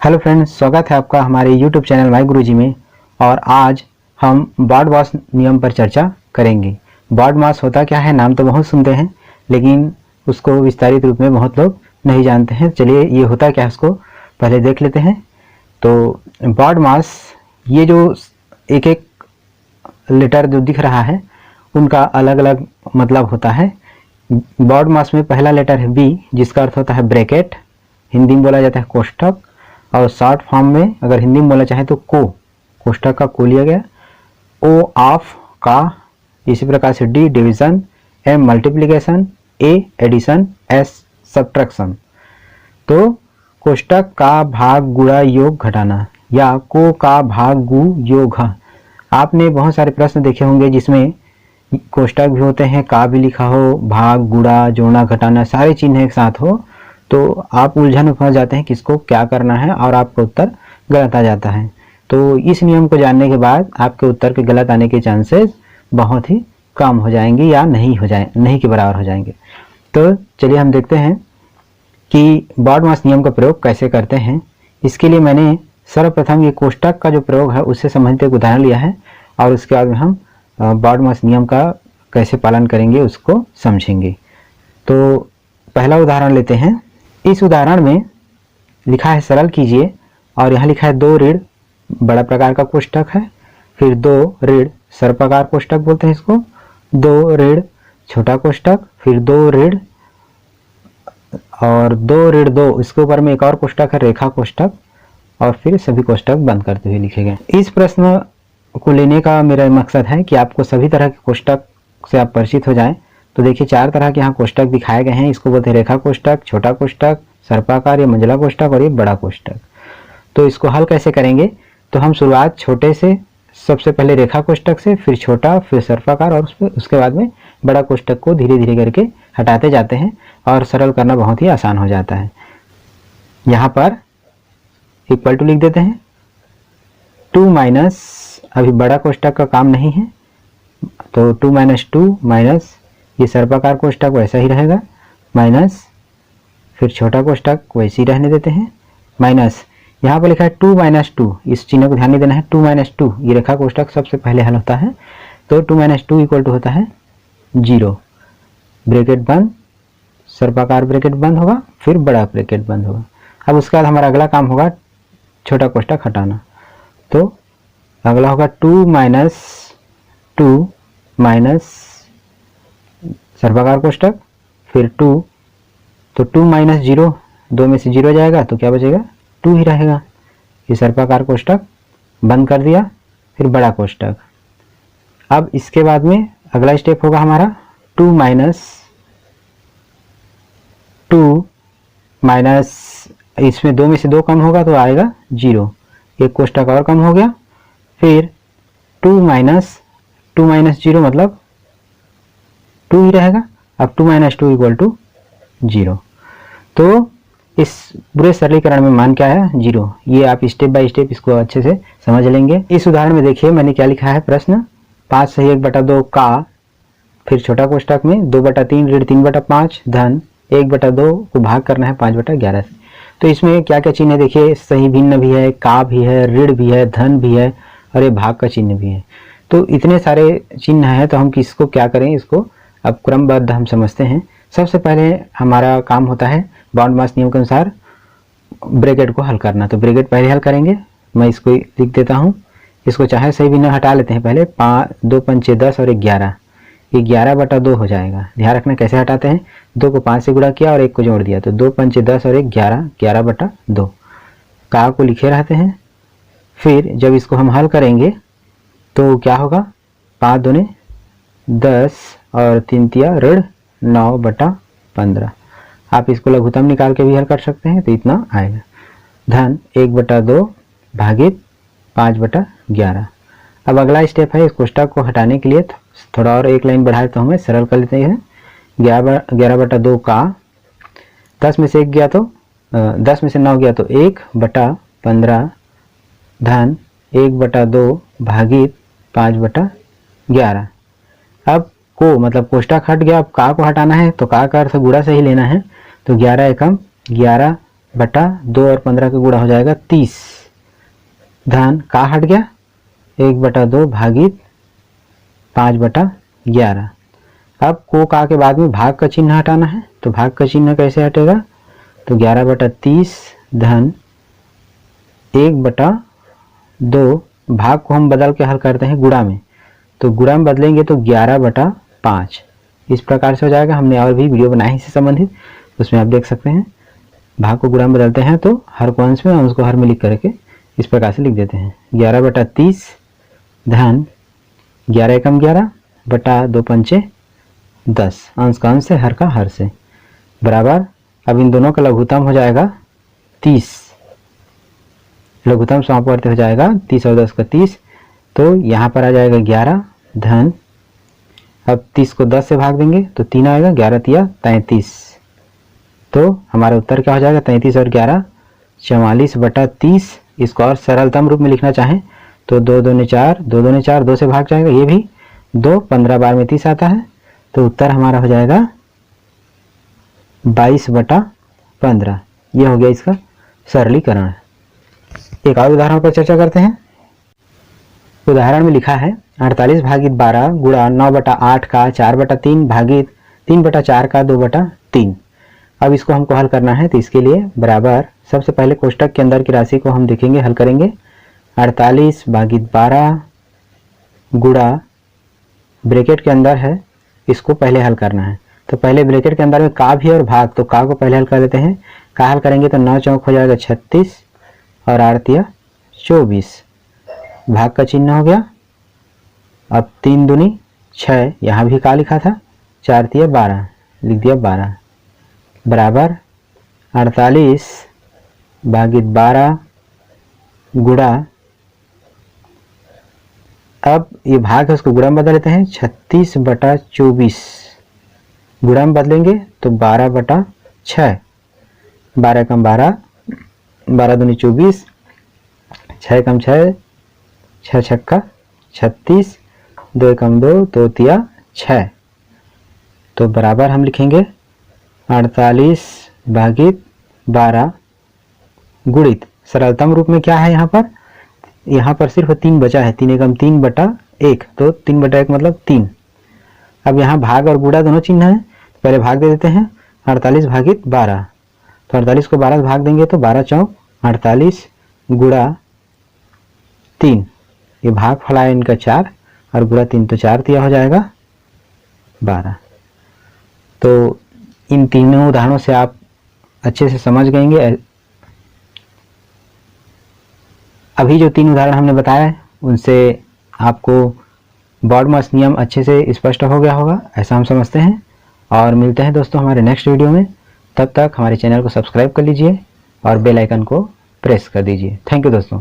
Hello friends, स्वागत है आपका हमारे यूट्यूब चैनल माय गुरुजी में। और आज हम बॉड मास नियम पर चर्चा करेंगे। बॉड मास होता क्या है, नाम तो बहुत सुनते हैं लेकिन उसको विस्तारित रूप में बहुत लोग नहीं जानते हैं। चलिए ये होता क्या है उसको पहले देख लेते हैं। तो बॉड मास, ये जो एक एक लेटर जो दिख रहा है उनका अलग अलग मतलब होता है। बॉड मास में पहला लेटर है बी, जिसका अर्थ होता है ब्रैकेट, हिंदी में बोला जाता है कोष्ठक। और शॉर्ट फॉर्म में अगर हिंदी में बोला चाहे तो को, कोष्ठक का को लिया गया। ओ ऑफ का, इसी प्रकार से डी डिवीजन, एम मल्टीप्लिकेशन, ए एडिशन, एस सब्ट्रैक्शन। तो कोष्ठक का भाग गुणा योग घटाना या को का भाग गु योग। आपने बहुत सारे प्रश्न देखे होंगे जिसमें कोष्ठक भी होते हैं, का भी लिखा हो, भाग गुणा जोड़ना घटाना सारे चिन्ह एक साथ हो, तो आप उलझन में फंस जाते हैं किसको क्या करना है और आपका उत्तर गलत आ जाता है। तो इस नियम को जानने के बाद आपके उत्तर के गलत आने के चांसेस बहुत ही कम हो जाएंगे या नहीं के बराबर हो जाएंगे। तो चलिए हम देखते हैं कि बॉड मास नियम का प्रयोग कैसे करते हैं। इसके लिए मैंने सर्वप्रथम ये कोष्ठक का जो प्रयोग है उससे संबंधित एक उदाहरण लिया है और उसके बाद में हम बॉड मास नियम का कैसे पालन करेंगे उसको समझेंगे। तो पहला उदाहरण लेते हैं। इस उदाहरण में लिखा है सरल कीजिए और यहाँ लिखा है 2 ऋण बड़ा प्रकार का कोष्ठक है, फिर 2 ऋण सर्पाकार कोष्ठक बोलते हैं इसको, 2 ऋण छोटा कोष्ठक, फिर 2 ऋण और 2 ऋण 2, इसके ऊपर में एक और कोष्ठक है रेखा कोष्ठक, और फिर सभी कोष्ठक बंद करते हुए लिखे गए। इस प्रश्न को लेने का मेरा मकसद है कि आपको सभी तरह के कोष्ठक से आप परिचित हो जाएं। तो देखिए 4 तरह के यहाँ कोष्ठक दिखाए गए हैं। इसको बोलते हैं रेखा कोष्ठक, छोटा कोष्ठक, सर्पाकार या मंझला कोष्ठक और ये बड़ा कोष्ठक। तो इसको हल कैसे करेंगे, तो हम शुरुआत छोटे से, सबसे पहले रेखा कोष्ठक से, फिर छोटा, फिर सर्पाकार और उसके बाद में बड़ा कोष्ठक को धीरे धीरे करके हटाते जाते हैं और सरल करना बहुत ही आसान हो जाता है। यहाँ पर इक्वल टू लिख देते हैं 2 माइनस, अभी बड़ा कोष्ठक का काम नहीं है तो 2 माइनस 2 माइनस ये सर्पाकार कोष्ठक वैसा ही रहेगा, माइनस फिर छोटा कोष्ठक वैसे ही रहने देते हैं, माइनस यहाँ पर लिखा है 2 माइनस 2, इस चिन्ह को ध्यान नहीं देना है। 2 माइनस 2 ये रेखा कोष्ठक सबसे पहले हल होता है, तो 2 माइनस 2 इक्वल टू होता है 0, ब्रैकेट बंद, सर्पाकार ब्रैकेट बंद होगा, फिर बड़ा ब्रैकेट बंद होगा। अब उसके बाद हमारा अगला काम होगा छोटा कोष्ठक हटाना। तो अगला होगा 2 माइनस 2 माइनस सर्पाकार कोष्ठक, फिर 2, तो 2 माइनस 0, 2 में से 0 जाएगा तो क्या बचेगा 2 ही रहेगा। ये सर्पाकार कोष्ठक बंद कर दिया, फिर बड़ा कोष्ठक। अब इसके बाद में अगला स्टेप होगा हमारा 2 माइनस इसमें 2 में से 2 कम होगा तो आएगा 0, एक कोष्ठक और कम हो गया, फिर 2 माइनस 0 मतलब 2 ही रहेगा। अब 2 माइनस 2 इक्वल टू 0। तो इस पूरे सरलीकरण में मान क्या है 0। ये आप स्टेप बाय स्टेप इसको अच्छे से समझ लेंगे। इस उदाहरण में देखिए मैंने क्या लिखा है, प्रश्न 5 सही 1/2 का, फिर छोटा कोष्ठक में 2/3 ऋण 3/5 धन 1/2 को भाग करना है 5/11 से। तो इसमें क्या क्या चिन्ह है देखिए, सही भिन्न भी है, का भी है, ऋण भी है, धन भी है और ये भाग का चिन्ह भी है। तो इतने सारे चिन्ह हैं, तो हम किसको क्या करें, इसको अब क्रमबद्ध हम समझते हैं। सबसे पहले हमारा काम होता है बॉड मास नियम के अनुसार ब्रैकेट को हल करना। तो ब्रैकेट पहले हल करेंगे, मैं इसको लिख देता हूँ। इसको चाहे सही भिन्न हटा लेते हैं पहले, 2 पंचे 10 और 11, ये 11/2 हो जाएगा। ध्यान रखना कैसे हटाते हैं, 2 को 5 से गुणा किया और 1 को जोड़ दिया, तो 2 पंचे 10 और 1 11, 11/2। का को लिखे रहते हैं। फिर जब इसको हम हल करेंगे तो क्या होगा, 5 दूने 10 और 3 तिया ऋण 9/15। आप इसको लघुत्तम निकाल के भी हल कर सकते हैं, तो इतना आएगा। धन 1/2 भागित 5/11। अब अगला स्टेप है इस कोष्ठक को हटाने के लिए थोड़ा और एक लाइन बढ़ाए तो हमें सरल कर लेते हैं। 11/2 का 10 में से 1 गया तो 10 में से 9 गया तो 1/15 धन 1/2 भागित 5/11। अब को मतलब कोष्ठक हट गया, अब का को हटाना है तो का अर्थ गुणा से ही लेना है। तो 11 एकम 11 बटा 2 और 15 का गुणा हो जाएगा 30 धन का हट गया 1/2 भागित 5/11। अब को का के बाद में भाग का चिन्ह हटाना है, तो भाग का चिन्ह कैसे हटेगा, तो 11/30 धन 1/2 भाग को हम बदल के हल करते हैं गुणा में, तो गुणा में बदलेंगे तो 11/5 इस प्रकार से हो जाएगा। हमने और भी वीडियो बनाए इससे संबंधित, उसमें आप देख सकते हैं। भाग को गुणा में बदलते हैं तो हर को अंश में अंश को हर में लिख करके इस प्रकार से लिख देते हैं 11/30 धन 11 एकम 11 बटा 2 पंचे 10 अंश का अंश से हर का हर से बराबर। अब इन दोनों का लघुत्तम हो जाएगा 30, लघुत्तम समाप्त करते हो जाएगा 30 और 10 का 30, तो यहाँ पर आ जाएगा 11 धन, अब 30 को 10 से भाग देंगे तो 3 आएगा, 11 तिया 33, तो हमारा उत्तर क्या हो जाएगा 33 और 11 44/30। इसको और सरलतम रूप में लिखना चाहें तो 2 दूनी 4, 2 दूनी 4, 2 से भाग जाएगा, ये भी 2, 15 बार में 30 आता है, तो उत्तर हमारा हो जाएगा 22/15। ये हो गया इसका सरलीकरण। एक और उदाहरण पर चर्चा करते हैं। उदाहरण में लिखा है 48 भागित 12 गुणा 9/8 का 4/3 भागित 3/4 का 2/3। अब इसको हमको हल करना है, तो इसके लिए बराबर सबसे पहले कोष्टक के अंदर की राशि को हम देखेंगे, हल करेंगे। 48 भागित 12 गुणा ब्रैकेट के अंदर है, इसको पहले हल करना है, तो पहले ब्रैकेट के अंदर में का भी और भाग, तो का को पहले हल कर लेते हैं। का हल करेंगे तो 9 चौक हो जाएगा 36 और 8 तिया 24, भाग का चिन्ह हो गया। अब 3 दूनी 6, यहाँ भी का लिखा था, 4 तिया 12 लिख दिया 12 बराबर 48 भागित 12 गुणा, अब ये भाग है उसको गुणा में बदल लेते हैं 36/24, गुणा में बदलेंगे तो 12/6, 12 कम 12, 12 दूनी 24, 6 कम 6, 6 छक्का 36, 2 कम 2, 2 तिया 6, तो बराबर हम लिखेंगे 48 भागित 12 गुणित सरलतम रूप में क्या है, यहाँ पर सिर्फ 3 बचा है, 3 एकम 3/1, तो 3/1 मतलब 3। अब यहाँ भाग और गुणा दोनों चिन्ह है, पहले भाग दे देते हैं 48 भागित 12, तो 48 को 12 से भाग देंगे तो 12 चौक 48 गुणा 3, ये भाग फला है इनका 4 और गुणा 3 तो 4 तिया हो जाएगा 12। तो इन तीनों उदाहरणों से आप अच्छे से समझ गएंगे। अभी जो 3 उदाहरण हमने बताया उनसे आपको बॉडमास नियम अच्छे से स्पष्ट हो गया होगा, ऐसा हम समझते हैं। और मिलते हैं दोस्तों हमारे नेक्स्ट वीडियो में, तब तक हमारे चैनल को सब्सक्राइब कर लीजिए और बेल आइकन को प्रेस कर दीजिए। थैंक यू दोस्तों।